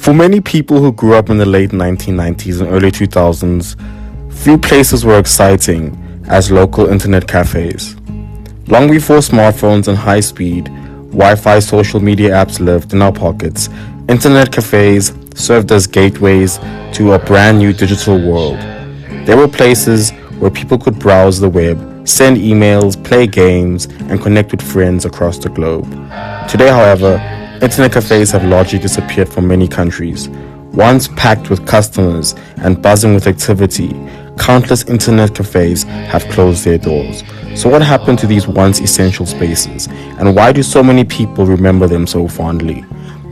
For many people who grew up in the late 1990s and early 2000s, few places were exciting as local internet cafes. Long before smartphones and high-speed Wi-Fi social media apps lived in our pockets, internet cafes served as gateways to a brand new digital world. There were places where people could browse the web, send emails, play games, and connect with friends across the globe. Today, however, internet cafes have largely disappeared from many countries. Once packed with customers and buzzing with activity, countless internet cafes have closed their doors. So what happened to these once essential spaces, and why do so many people remember them so fondly?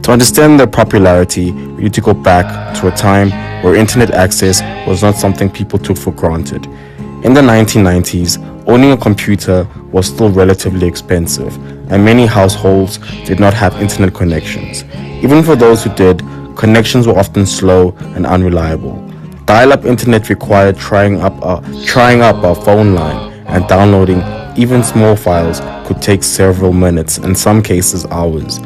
To understand their popularity, we need to go back to a time where internet access was not something people took for granted. In the 1990s, owning a computer was still relatively expensive, and many households did not have internet connections. Even for those who did, connections were often slow and unreliable. Dial-up internet required trying up a phone line, and downloading even small files could take several minutes, in some cases hours.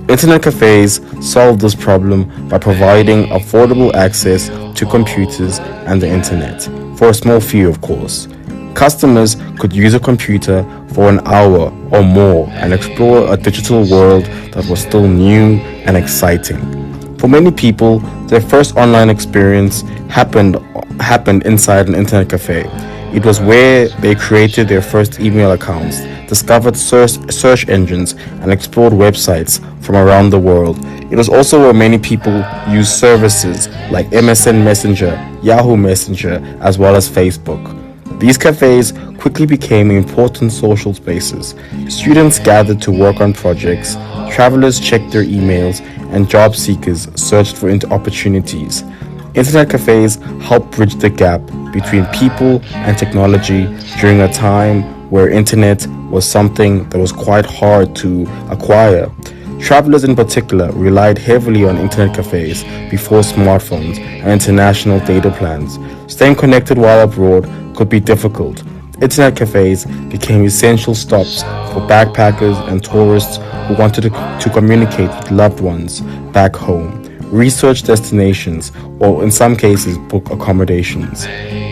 Internet cafes solved this problem by providing affordable access to computers and the internet, for a small fee of course. Customers could use a computer for an hour or more and explore a digital world that was still new and exciting. For many people, their first online experience happened inside an internet cafe. It was where they created their first email accounts, discovered search engines, and explored websites from around the world. It was also where many people used services like MSN Messenger, Yahoo Messenger, as well as Facebook. These cafes quickly became important social spaces. Students gathered to work on projects, travelers checked their emails, and job seekers searched for opportunities. Internet cafes helped bridge the gap between people and technology during a time where internet was something that was quite hard to acquire. Travelers in particular relied heavily on internet cafes before smartphones and international data plans. Staying connected while abroad could be difficult. Internet cafes became essential stops for backpackers and tourists who wanted to communicate with loved ones back home, research destinations, or in some cases book accommodations.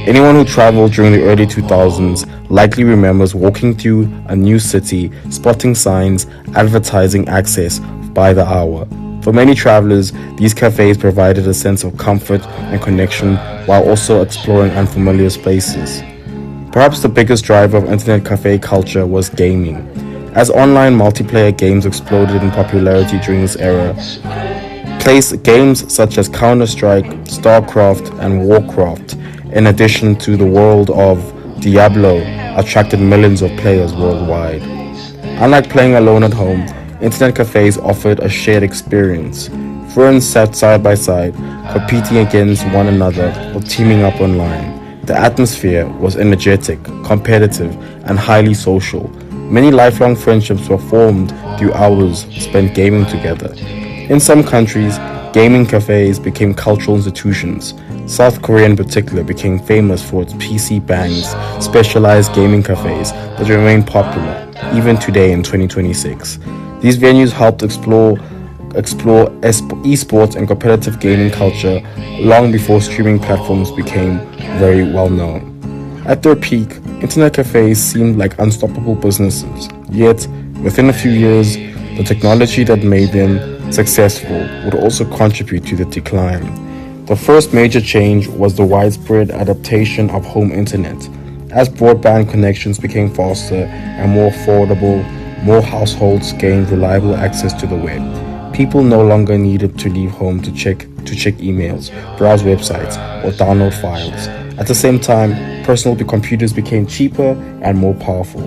Anyone who traveled during the early 2000s likely remembers walking through a new city, spotting signs advertising access by the hour. For many travelers, these cafes provided a sense of comfort and connection while also exploring unfamiliar spaces. Perhaps the biggest driver of internet cafe culture was gaming. As online multiplayer games exploded in popularity during this era, games such as Counter-Strike, StarCraft, and Warcraft, in addition to the world of Diablo, attracted millions of players worldwide. Unlike playing alone at home, internet cafes offered a shared experience. Friends sat side by side, competing against one another or teaming up online. The atmosphere was energetic, competitive, and highly social. Many lifelong friendships were formed through hours spent gaming together. In some countries, gaming cafes became cultural institutions. South Korea in particular became famous for its PC bangs, specialized gaming cafes that remain popular even today in 2026. These venues helped explore esports and competitive gaming culture long before streaming platforms became very well known. At their peak, internet cafes seemed like unstoppable businesses. Yet, within a few years, the technology that made them successful would also contribute to the decline. The first major change was the widespread adaptation of home internet. As broadband connections became faster and more affordable, more households gained reliable access to the web. People no longer needed to leave home to check emails, browse websites, or download files. At the same time, personal computers became cheaper and more powerful.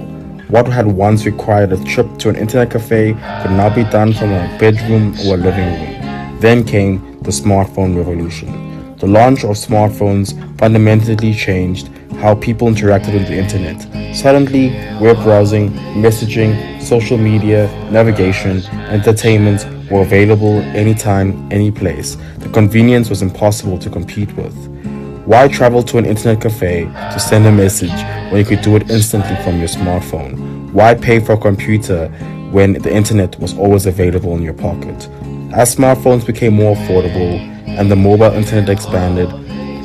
What had once required a trip to an internet cafe could now be done from a bedroom or a living room. Then came the smartphone revolution. The launch of smartphones fundamentally changed how people interacted with the internet. Suddenly, web browsing, messaging, social media, navigation, entertainment were available anytime, any place. The convenience was impossible to compete with. Why travel to an internet cafe to send a message when you could do it instantly from your smartphone? Why pay for a computer when the internet was always available in your pocket? As smartphones became more affordable and the mobile internet expanded,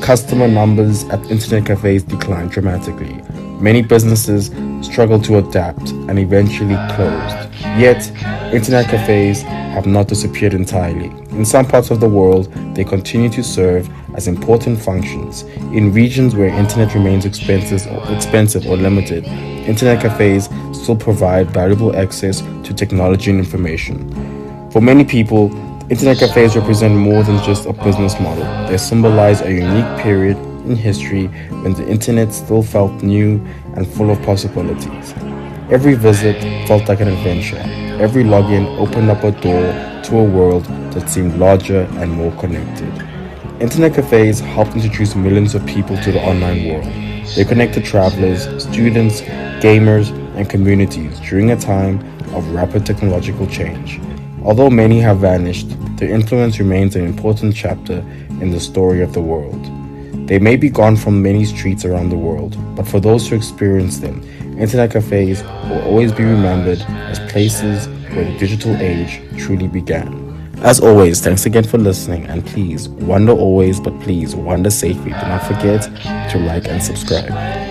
customer numbers at internet cafes declined dramatically. Many businesses struggled to adapt and eventually closed. Yet, internet cafes have not disappeared entirely. In some parts of the world, they continue to serve as important functions. In regions where internet remains expensive or limited, internet cafes still provide valuable access to technology and information. For many people, internet cafes represent more than just a business model. They symbolize a unique period in history when the internet still felt new and full of possibilities. Every visit felt like an adventure. Every login opened up a door to a world that seemed larger and more connected. Internet cafes helped introduce millions of people to the online world. They connected travelers, students, gamers, and communities during a time of rapid technological change. Although many have vanished, their influence remains an important chapter in the story of the world. They may be gone from many streets around the world, but for those who experienced them, internet cafes will always be remembered as places where the digital age truly began. As always, thanks again for listening, and please, wander always, but please, wander safely. Do not forget to like and subscribe.